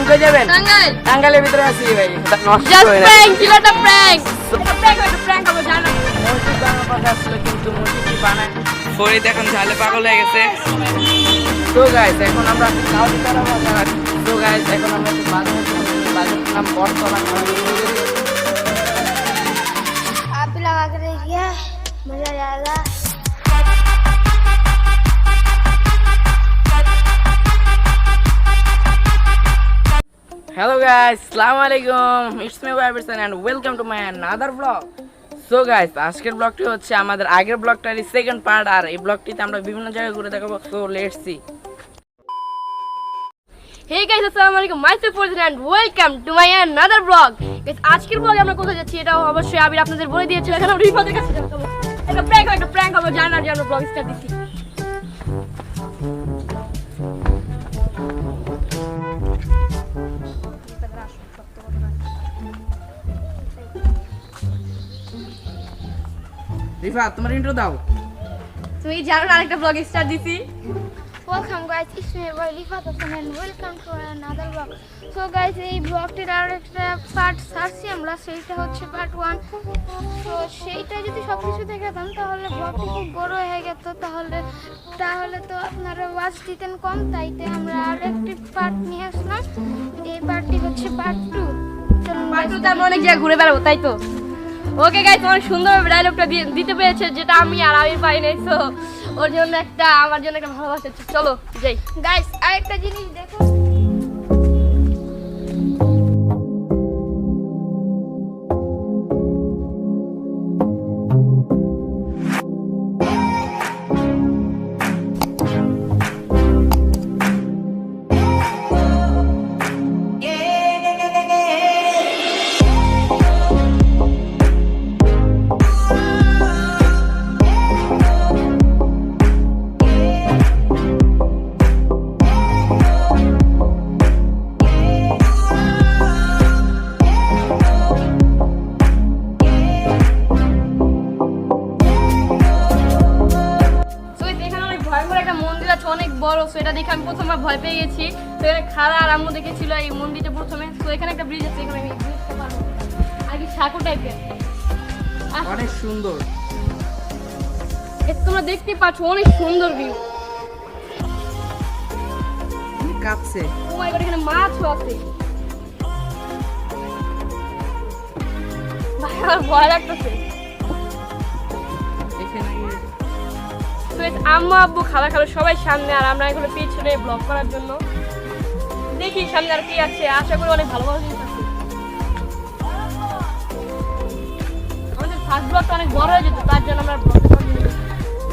কই যাবেন টাঙ্গাইলের ভিতরে আছি ভাই নষ্ট করে না কিন্তু মুরগি বানায় ফরিদ এখন ঝালে পাগল হয়ে গেছে। তো গাইস এখন আমরা সাউথ আরব বাজার। তো গাইস এখন আমরা বাজারের নাম বটতলা। आप भी लगा के देखिए मजा आएगा। Hello guys, Assalamu alaikum. It's me Waberson and welcome to my another vlog. So guys, আজকের ব্লগটি হচ্ছে আমাদের আগের ব্লগটারই সেকেন্ড পার্ট আর এই ব্লগটিতে আমরা বিভিন্ন জায়গায় ঘুরে দেখাবো। So let's see. Hey guys, assalamu alaikum. Myself Farzan and welcome to my another vlog. Guys, আজকের ব্লগে আমরা কোথায় যাচ্ছি এটা অবশ্যই আবির আপনাদের বলে দিয়েছে। এখন আমরা রিফাতের কাছে যাবো। একটা প্র্যাঙ্ক হবে জানার জন্য ব্লগ স্টার্ট দিচ্ছি। রিফাত তোমার ইন্ট্রো দাও। তুমি জানো না আরেকটা ব্লগ স্টার্ট দিছি। Welcome guys, it's me Rifat Hassan and welcome to another vlog. So guys, এই ব্লগটির আর একটা পার্ট ছাড়ছি আমরা, সেইটা হচ্ছে পার্ট 1। তো সেইটা যদি সবকিছু দেখাতাম তাহলে ব্লগটি খুব বড় হয়ে যেত, তাহলে তো আপনারা ওয়াচ দিতেন কম, তাইতে আমরা আর একটি পার্ট নিয়ে আসলাম। এই পার্টটি হচ্ছে পার্ট 2। চলুন পার্ট 2 তে আমরা অনেক জায়গায় ঘুরে বেড়াবো, তাই তো? ওকে গাইস, অনেক সুন্দর ডায়লগটা দিতে পেরেছে যেটা আমি আর আবির পাই নাই। তো ওর জন্য আমার জন্য একটা ভালোবাসা। চলো যাই গাইস, আরেকটা জিনিস দেখো। অনেক বড়, সেটা দেখে আমি প্রথমে ভয় পেয়ে গেছি। তো এখানে খালা আর আম্মু দেখেছিল এই মন্দিরটা প্রথমে। তো এখানে একটা ব্রিজ আছে, এখানে আমি ব্রিজটা পার হবো আর কি সাঁকো টাইপের অনেক সুন্দর। তোমরা দেখতে পাচ্ছ অনেক সুন্দর ভিউ। কাঁপছে। ও মাই গড, এখানে মাছও আছে। ভাই আমার ভয় লাগতেছে। আম্মু আব্বু খালা খালো সবাই সামনে আর আমরা এগুলো পিছনে ব্লগ করার জন্য। দেখি সামনে আর কি আছে, আশা করি অনেক ভালো ভালো জিনিস আছে। আমাদের ফার্স্ট ব্লগটা অনেক বড় হয়ে যেত, তার জন্য আমরা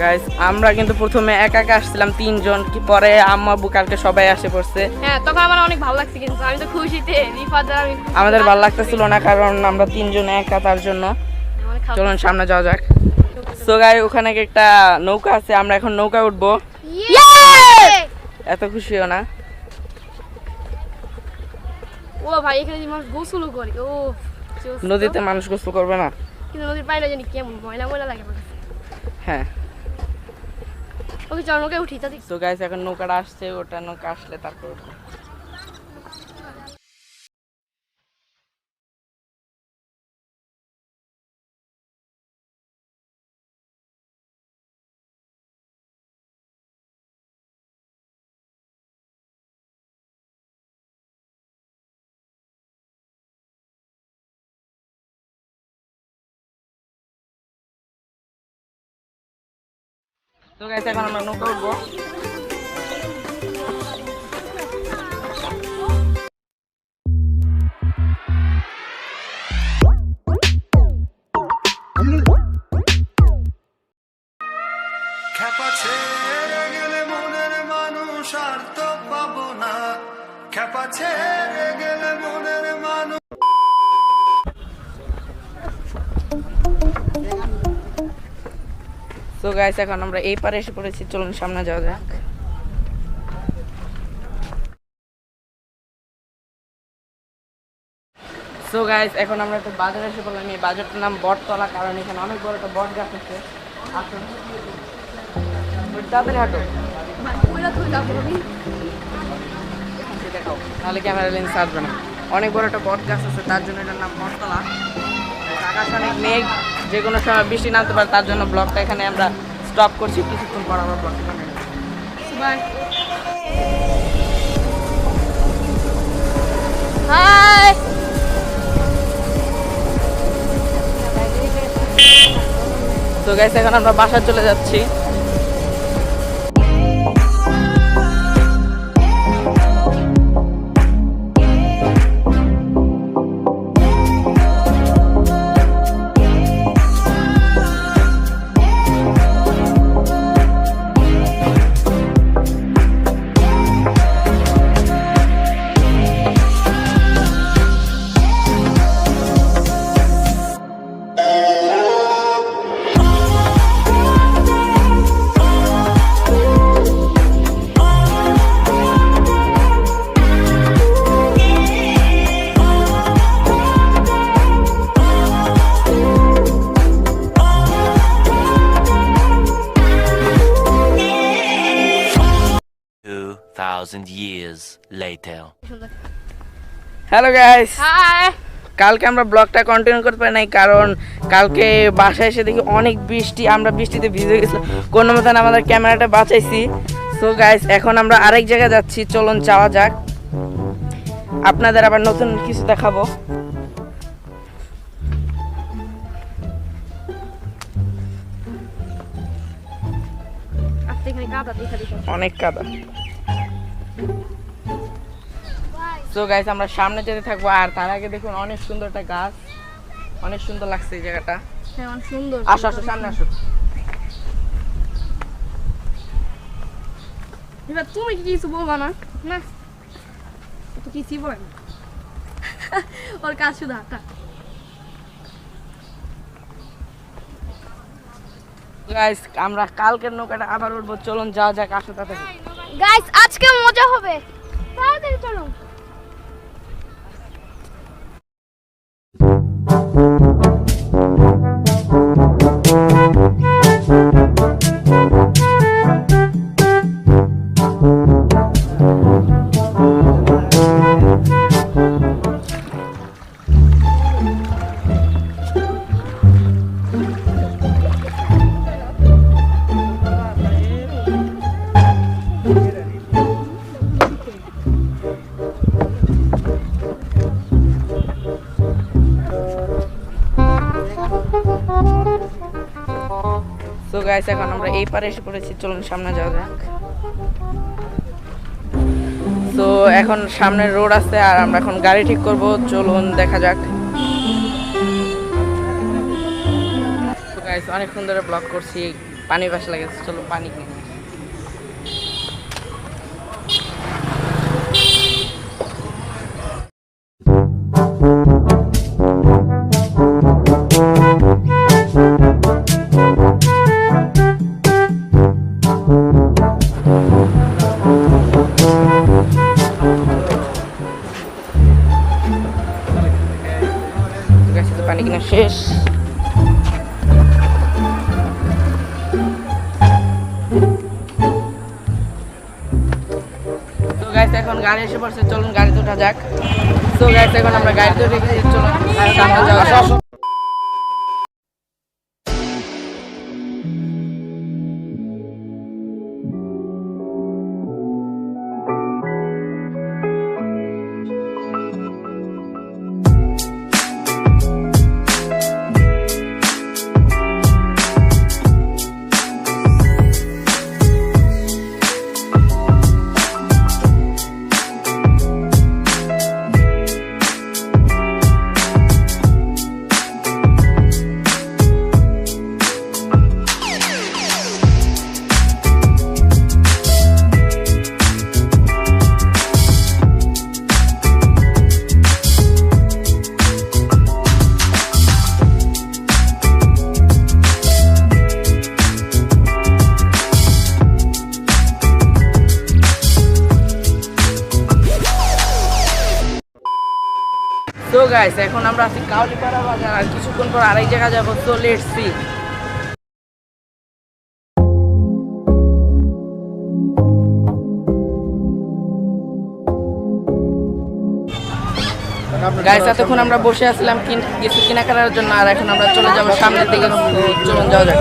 গাইস আমরা কিন্তু প্রথমে একা আসছিলাম 3 জন, কি পরে আম্মু আব্বু কালকে সবাই আসে পড়ছে। হ্যাঁ, তখন আমার অনেক ভালো লাগছে, কিন্তু আমি তো খুশিতে রিফাত আর আমি আমাদের ভালো লাগতেছিল না কারণ আমরা 3 জন একা, তার জন্য। চলুন সামনে যাওয়া যাক। সো গাইস, ওখানে একটা নৌকা আছে, আমরা এখন নৌকা উঠবো। এত খুশিও না। ও ভাই, এখানে মানুষ গোসল করে। ও নদীতে মানুষ গোসল করবে না, কিন্তু নদীর পানিটা জানি কেমন ময়লা লাগে আমার। হ্যাঁ ওকে চল নৌকায় উঠি তাতে। সো গাইস এখন নৌকাটা আসছে, ওটা নৌকা আসলে তারপর তো গাইস এখন আমরা নৌকা উঠবো। খেপা ছেড়ে গেলে মনের মানুষ আর তো পাবো না, খেপা ছেড়ে গেলে মনের মানুষ। সো গাইস এখন আমরা এই পারে এসে পড়েছি, চলুন সামনে যাওয়া যাক। সো গাইস এখন আমরা একটা বাজারে এসে পড়লাম। এই বাজারটার নাম বটতলা, কারণ এখানে অনেক বড় একটা বট গাছ আছে। আসুন তাড়াতাড়ি হাঁটো। কাছে দেখাও, তাহলে ক্যামেরা লেন্স আসবে না। অনেক বড় একটা বট গাছ আছে, তার জন্য এটার নাম বটতলা। আকাশ অনেক মেঘ, যে কোনো সময় বৃষ্টি নামতে পারে, তার জন্য ব্লগটা এখানে আমরা স্টপ করছি। কিছুক্ষণ পর আমরা ব্লগটা কন্টিনিউ করছি। বাই। হাই। তো গাইস এখন আমরা বাসায় চলে যাচ্ছি। Thousand years later. Hello guys, hi. কালকে আমরা ব্লগটা কন্টিনিউ করতে পারি নাই, কারণ কালকে বাসায় এসে দেখি অনেক বৃষ্টি, আমরা বৃষ্টিতে ভিজে গেছি, কোনো মতন আমাদের ক্যামেরাটা বাঁচাইছি। সো গাইস এখন আমরা আরেক জায়গায় যাচ্ছি, চলুন যাওয়া যাক, আপনাদের আবার নতুন কিছু দেখাবো। আজকে এখানে কাদা দেখা দিতে। অনেক কাদা। সো গাইস আমরা সামনে যেতে থাকবো, আর তার আগে দেখুন অনেক সুন্দর একটা গাছ, অনেক সুন্দর লাগছে এই জায়গাটা। হ্যাঁ, অনেক সুন্দর। আসো আসো সামনে আসো। এবার তুমি কি কিছু বলবা না? না, তো কিছুই বলে না। ওর কাজ শুধু হাঁটা। গাইস আমরা কালকের নৌকাটা আবার উঠবো, চলুন যাওয়া যাক, আসো তাতে। গাইস আজকে মজা হবে, তাড়াতাড়ি চলো। সো গাইস এখন আমরা এই পারে এসে পড়েছি, চলুন সামনে যাওয়া যাক। তো এখন সামনে রোড আছে, আর আমরা এখন গাড়ি ঠিক করব, চলুন দেখা যাক। তো গাইস অনেকক্ষণ ধরে ব্লগ করছি, পানি বাসা লাগেছে, চলো পানি কিনে। পানি কিনা শেষ। তো গাইস এখন গাড়ি এসে পড়ছে, চলুন গাড়িতে ওঠা যাক। তো গাইস এখন আমরা গাড়িতে উঠে গেছি, চলুন সামনে যাওয়া যাক। তো গাইস এখন আমরা আছি কাউলিপাড়া বাজার, আর কিছুক্ষণ পর আরেক জায়গা যাবো, তো লেটস সি। গাইস এতক্ষণ আমরা বসে আসলাম কিছু কেনাকাটার জন্য, আর এখন আমরা চলে যাবো সামনের দিকে। চলুন যাওয়া যাক।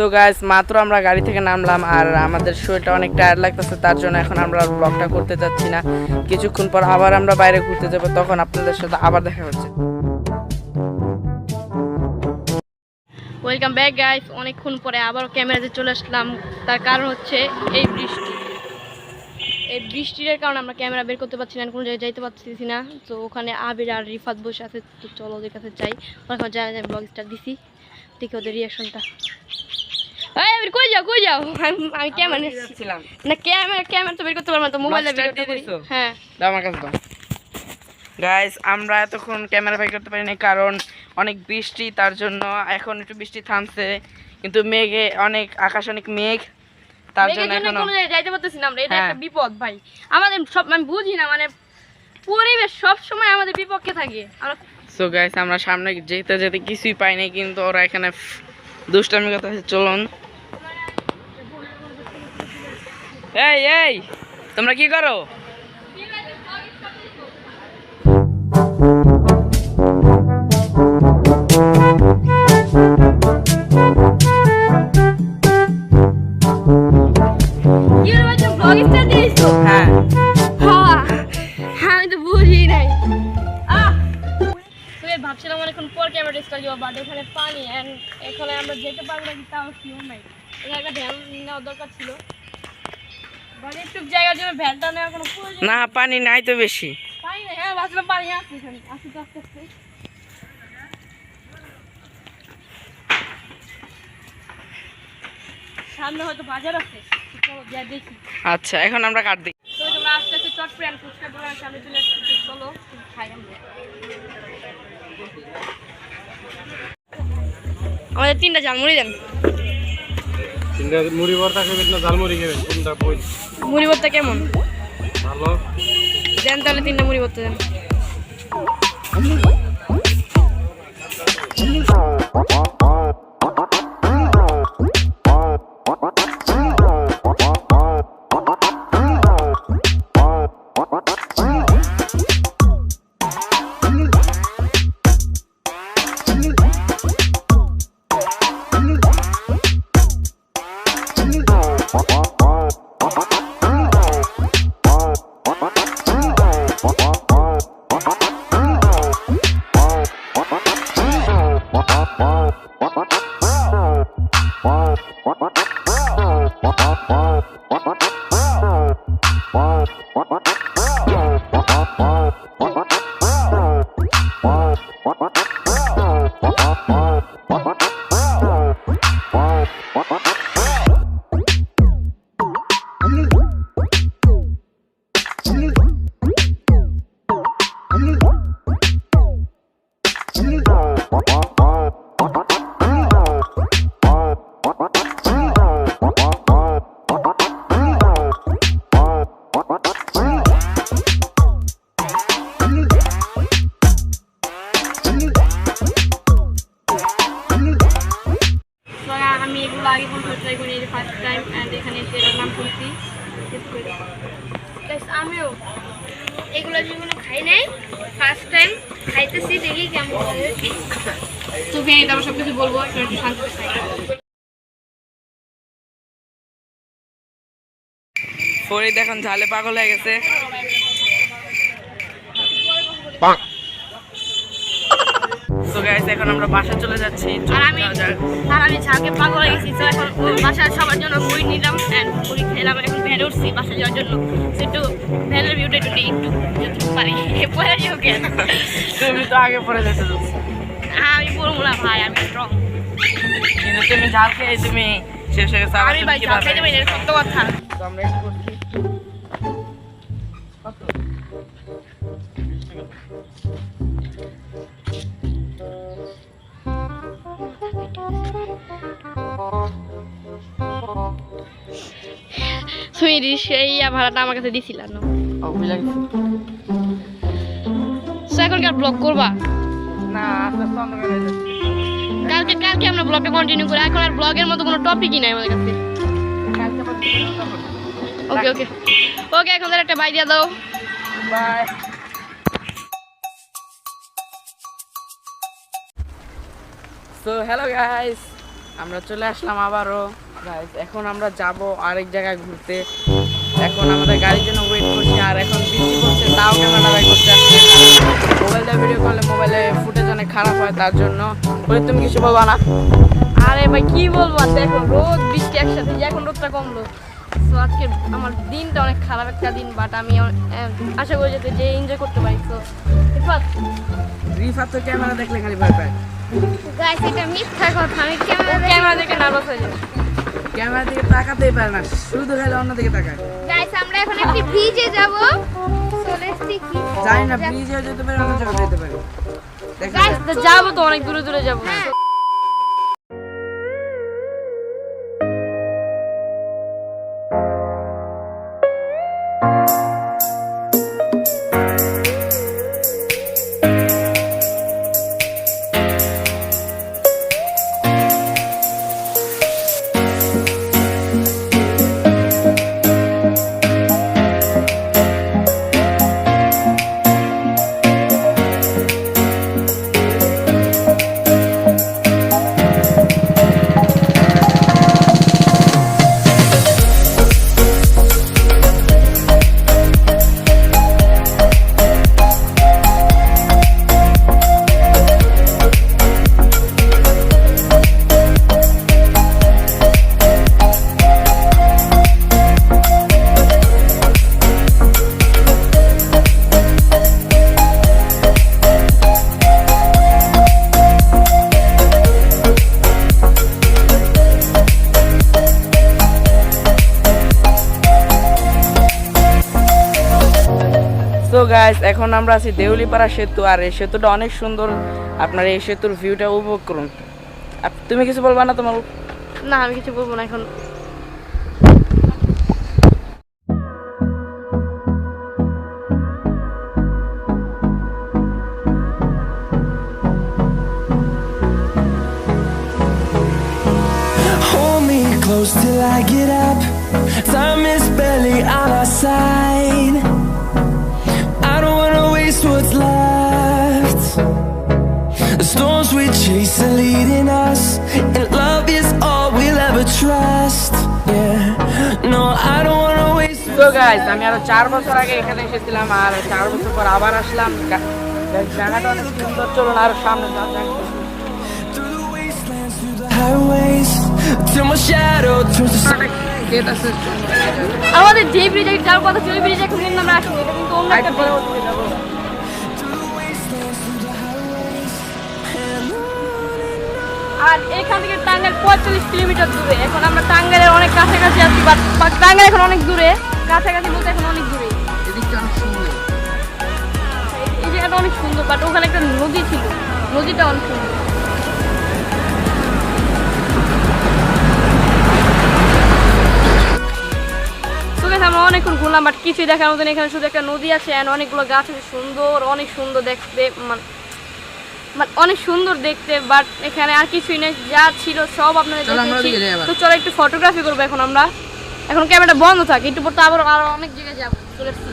সো গাইস মাত্র আমরা গাড়ি থেকে নামলাম, আর আমাদের শরীরটা অনেক টায়ার্ড লাগতেছে, তার জন্য এখন আমরা ব্লগটা করতে যাচ্ছি না। কিছুক্ষণ পর আবার আমরা বাইরে ঘুরতে যাব, তখন আপনাদের সাথে আবার দেখা হচ্ছে। ওয়েলকাম ব্যাক গাইস, অনেকক্ষণ পরে আবারও ক্যামেরাতে চলে আসলাম। তার কারণ হচ্ছে এই বৃষ্টি। এই বৃষ্টির কারণে আমরা ক্যামেরা বের করতে পারছি না, কোনো জায়গায় যাইতে পারতেছি না। তো ওখানে আবির আর রিফাত বসে আছে, তো চলো ওদের কাছে যাই। ওখানে যাই ব্লগ স্টার্ট দিছি, দেখি ওদের রিয়াকশনটা। এই আবির কই যাও? আমি ক্যামেরা নিচ্ছিলাম না, ক্যামেরা তো বের করতে পারবো না, তো মোবাইলে ভিডিওটা করি। হ্যাঁ দাও আমার কাছে দাও। গাইস আমরা এতক্ষণ ক্যামেরা বের করতে পারিনি, কারণ অনেক বৃষ্টি, তার জন্য এখন একটু বৃষ্টি থামছে, কিন্তু মেঘে অনেক আকাশ অনেক মেঘ, তার জন্য এখন কোনো জায়গায় যাইতে পারতেছি না আমরা। এটা একটা বিপদ ভাই আমাদের সব, আমি বুঝি না, মানে পরিবেশ সব সময় আমাদের বিপক্ষে থাকে। আমরা সো গাইস আমরা সামনে যেতে যেতে কিছুই পাইনি, কিন্তু ওরা এখানে দুষ্টামি কথা চলুন। এই তোমরা কি করো? ব্লগ স্টার্ট দিয়েছো? হ্যাঁ আমি তো বুঝি নাই। ভাবছিলাম অনেকক্ষণ পর ক্যামেরা স্টার্ট দিব, বাট এখানে পানি, এন্ড এখানে আমরা যেতে পারবো নাকি তাও শিওর নাই। এখানে একটা ভ্যান নেওয়ার দরকার ছিল, বাট একটু জায়গার জন্য ভ্যানটা নেওয়ার কোনো প্রয়োজন না, পানি নাই তো বেশি। পানি নেই। হ্যাঁ ভাবছিলাম পানি আসছে, এখানে আসতে তো আস্তে আস্তে। সামনে হয়তো বাজার আছে, চলো যাই দেখি। আচ্ছা এখন আমরা কাট দিই। তো তোমরা আস্তে আস্তে চটপট আর ফুচকা দোকানের সামনে চলে আসছে, চলো খাই আমরা। আমাদের 3টা ঝালমুড়ি দেন। 3টা মুড়ি ভর্তা খাবেন না ঝালমুড়ি খাবেন? কোনটা বই মুড়ি ভর্তা কেমন? ভালো দেন তাহলে 3টা মুড়ি ভর্তা দেন। আগে কোনো ট্রাই করি, এই ফার্স্ট টাইম, অ্যান্ড এখানে এসে এটার নাম শুনছি। আমিও এগুলো জীবনে খাই নাই, ফার্স্ট টাইম খাইতেছি, দেখি কেমন লাগে। তো ভেঙে তারপর সব কিছু বলবো, একটু শান্তি চাই। ফরিদ এখন ঝালে পাগল হয়ে গেছে। সো গাইস এখন আমরা বাসায় চলে যাচ্ছি। আর আমি ঝাঁকে পাগল হয়ে গেছি। তো এখন বাসায় সবার জন্য বই নিলাম এন্ড বই খেলাম। এখন ভ্যানে উঠছি বাসায় যাওয়ার জন্য। তো একটু ভ্যানের ভিউটা একটু যতটুকু পারি পরে যাও কেন? তুমি তো আগে পরে যেতে চাচ্ছ, আমি বলবো না ভাই, আমি স্ট্রং। কিন্তু তুমি ঝাল খেয়ে তুমি শেষ হয়ে গেছে। আমি ভাই ঝাঁক খেতে পারি না, এটা সত্য কথা। তো আমরা একটু করছি কত? তুমি সেই ভাড়াটা আমার কাছে দিছিলা না? ও বুঝলা গেছে। তো এখনকার ব্লগ করবা? না আস্তে আস্তে অন্য কাজে যাচ্ছি। কালকে আমরা ব্লগটা কন্টিনিউ করি। এখন আর ব্লগের মতো কোনো টপিকই নাই আমাদের কাছে। কালকে আবার দেখা হবে। ওকে ওকে ওকে, এখন তাহলে একটা বাই দিয়ে দাও। বাই। সো হ্যালো গাইস, আমরা চলে আসলাম আবারও গাইস। এখন আমরা যাব আরেক জায়গায় ঘুরতে। এখন আমাদের গাড়ির জন্য ওয়েট করছি, আর এখন বৃষ্টি পড়ছে, তাও ক্যামেরা বাই করতে আসছে। মোবাইলে ভিডিও করলে মোবাইলে ফুটেজ অনেক খারাপ হয়, তার জন্য। বলে তুমি কিছু বলবা না? আরে ভাই কি বলবো, আর দেখো রোদ বৃষ্টি একসাথে, যে এখন রোদটা কমলো। তো আজকে আমার দিনটা অনেক খারাপ একটা দিন, বাট আমি আশা করি যাতে যে এনজয় করতে পারি। তো রিফাত তো ক্যামেরা দেখলে খালি ভয় পায়। গাইস এটা মিথ্যা কথা, আমি ক্যামেরা দেখে নার্ভাস হয়ে যায়। ক্যামেরা দিকে তাকাতেই পারে না, শুধু খালি অন্যদিকে তাকায়। গাইস আমরা এখন একটি ব্রিজে যাব। সো লেটস সি কি জানি না ব্রিজে যেতে পারে, অন্য জায়গায় যেতে পারে। গাইস তো যাবো তো, অনেক দূরে দূরে যাবো। হ্যাঁ। সো গাইস এখন আমরা আছি দেউলিপাড়া সেতু, আর এই সেতুটা অনেক সুন্দর। আপনারা এই সেতুর ভিউটা উপভোগ করুন। তুমি কিছু বলবা না তোমার? না আমি কিছু বলবো না এখন। Hold me close till I get up. Time is barely on our side. I don't wanna waste what's left. The storms we chase are leading us, and love is all we'll ever trust. Yeah, no, I don't wanna waste. তো guys আমি আরো 4 বছর আগে এখানে এসেছিলাম, আর 4 বছর পর আবার আসলাম। জায়গাটা অনেক সুন্দর। চলুন আরো সামনে যাওয়া যাক। Through the wastelands, through the highways, till my shadow turns to sun. Gate আছে। আমাদের যে ব্রিজে যাওয়ার কথা ছিল, ব্রিজে এখন কিন্তু আমরা আসছি, এটা কিন্তু অন্য একটা bridge. Through the wastelands, through the highways, and আর এখান থেকে টাঙ্গাইল 45 কিলোমিটার দূরে। এখন আমরা টাঙ্গাইলের অনেক কাছাকাছি আছি, বাট টাঙ্গাইল এখন অনেক দূরে। কাছাকাছি বলতে এখন অনেক দূরে। এদিকটা অনেক সুন্দর। এই জায়গাটা অনেক সুন্দর, বাট ওখানে একটা নদী ছিল, নদীটা অনেক সুন্দর। আমরা অনেকক্ষণ ঘুরলাম, বাট কিছুই দেখার মতন। এখানে শুধু একটা নদী আছে আর অনেকগুলো গাছ আছে, সুন্দর, অনেক সুন্দর দেখতে, মানে অনেক সুন্দর দেখতে। বাট এখানে আর কিছুই নেই, যা ছিল সব আপনাদের দেখিয়েছি। তো চলো একটু ফটোগ্রাফি করবো এখন আমরা। এখন ক্যামেরাটা বন্ধ থাকে, একটু পর তো আবার আরো অনেক জায়গায় যাবো। চলে এসছি।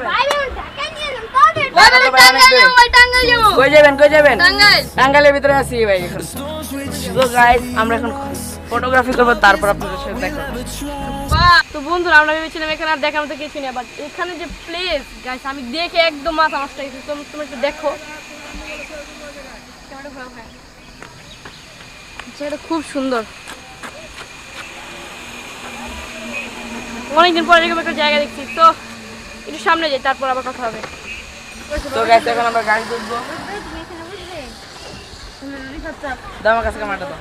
ভাই আমি ঢাকা নিয়ে যাব। তবে টাঙ্গাইল যাবো। কই যাবেন? টাঙ্গাইল। টাঙ্গাইলের ভিতরে আছি ভাই এখন। তো গাইস আমরা এখন ফটোগ্রাফি করবো, তারপর আপনাদের সাথে দেখা হবে। তো বন্ধুরা আমরা ভেবেছিলাম এখানে আর দেখার মতো কিছু নেই, বাট এখানে যে প্লেস গাইস আমি দেখে একদম মাথা নষ্ট হয়ে গেছে। তুমি একটু দেখো, জায়গাটা খুব সুন্দর। অনেকদিন পরে এরকম একটা জায়গা দেখছি, তো একটু সামনে যাই, তারপর আবার কথা হবে। তো গাইস এখন আমরা গাড়ি তুলবো। দাও আমার কাছে ক্যামেরাটা দাও।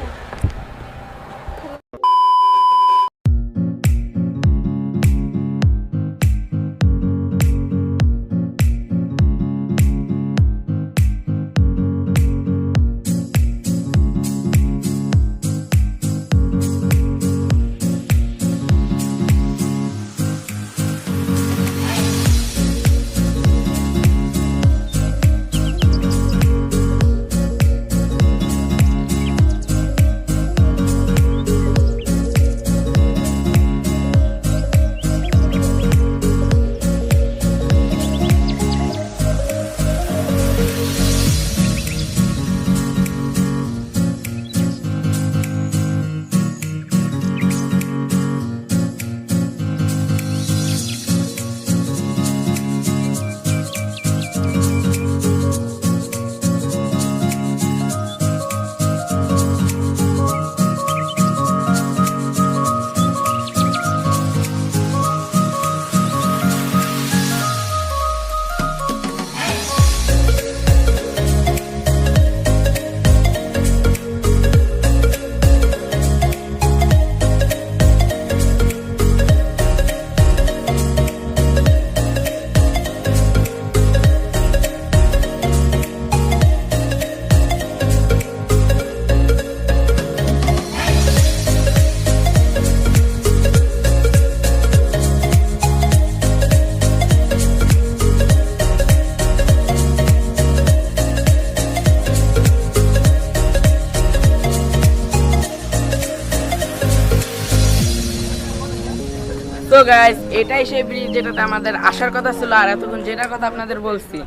তো গাইস এটাই সেই ব্রিজ যেটাতে আমাদের আসার কথা ছিল, আর এতক্ষণ যেটার কথা আপনাদের বলছি।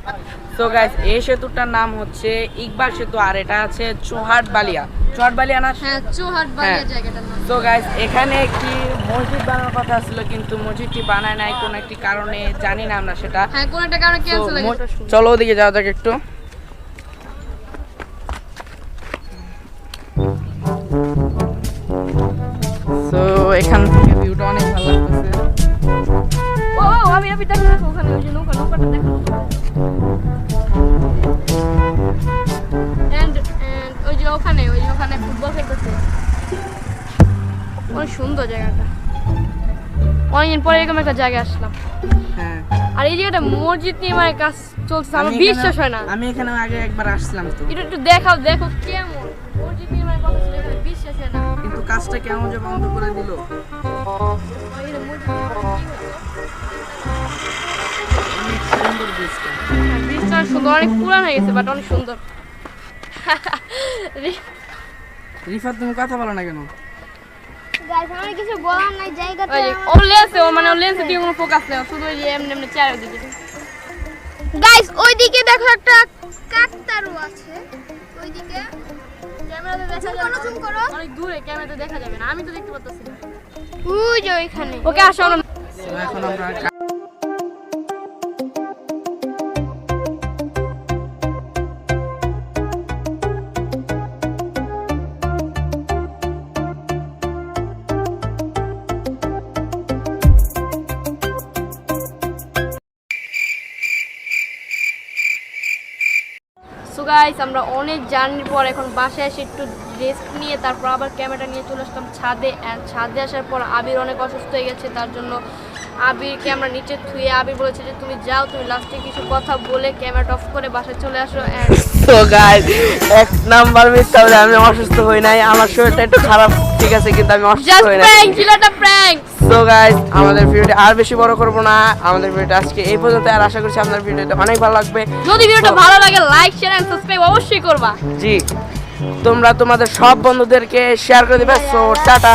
তো গাইস এই সেতুটার নাম হচ্ছে ইকবাল সেতু, আর এটা আছে চৌহাট বালিয়া না? হ্যাঁ, চৌহাট বালিয়া জায়গাটার নাম। তো গাইস এখানে একটি মসজিদ বানানোর কথা ছিল, কিন্তু মসজিদটি বানায় নাই কোন একটি কারণে, জানি না আমরা সেটা। হ্যাঁ, কোন একটা কারণে ক্যান্সেল হয়ে গেছে। চলো ওদিকে যাওয়া যাক একটু। তো এখান থেকে ভিউটা অনেক ভালো লাগতেছে। ও আমি দেখো ওখানে ওই যে নৌকাটা দেখো। এন্ড ওই যে ওখানে ফুটবল খেলতেছে। অনেক সুন্দর জায়গাটা। অনেকদিন পরে এরকম একটা জায়গায় আসলাম। হ্যাঁ, আর এই জায়গাটা মসজিদ নির্মাণের কাজ চলছে, আমার বিশ্বাস হয় না। আমি এখানে আগে একবার আসলাম, তো একটু দেখো কেমন মসজিদ নির্মাণের কথা ছিল, এখানে বিশ্বাস হয় না। কিন্তু কাজটা কেমন যে বন্ধ করে দিল। অনেক সুন্দর ব্রিজটা। ব্রিজটা সুন্দর, অনেক পুরান হয়ে গেছে, বাট অনেক সুন্দর। রিফাত তুমি কথা বলো না কেন? গাইস আমার কিছু বলার নাই, জায়গাটা ওর লেন্সে দিয়ে কোনো ফোকাস নেই, শুধু ওই যে এমনি চারিদিকে। গাইস ওইদিকে দেখো একটা কাকতারু আছে, ওইদিকে ক্যামেরাতে দেখা যাবে না, জুম করো, অনেক দূরে, ক্যামেরাতে দেখা যাবে না, আমি তো দেখতে পাচ্ছি না। ওই যে ওইখানে। ওকে আসো না। তো এখন আমরা সো গাইস আমরা অনেক জার্নির পর এখন বাসায় এসে একটু রেস্ট নিয়ে তারপর আবার ক্যামেরাটা নিয়ে চলে আসলাম ছাদে। অ্যান্ড ছাদে আসার পর আবির অনেক অসুস্থ হয়ে গেছে, তার জন্য আবিরকে আমরা নিচে থুয়ে আবির বলেছে যে তুমি যাও, তুমি লাস্টে কিছু কথা বলে ক্যামেরাটা অফ করে বাসায় চলে আসো। তো গাইস এক নাম্বার মিথ্যা বলে, আমি অসুস্থ হই নাই, আমার শরীরটা একটু খারাপ, ঠিক আছে, কিন্তু আমি অসুস্থ জাস্ট হই নাই। প্র্যাঙ্ক ছিল, এটা প্র্যাঙ্ক। সো গাইস আমাদের ভিডিওটা আর বেশি বড় করব না, আমাদের ভিডিওটা আজকে এই পর্যন্ত, আর আশা করছি আপনাদের ভিডিওটা অনেক ভালো লাগবে। যদি ভিডিওটা ভালো লাগে লাইক শেয়ার এন্ড সাবস্ক্রাইব অবশ্যই করবা। জি, তোমরা তোমাদের সব বন্ধুদেরকে শেয়ার করে দিবে। So tata.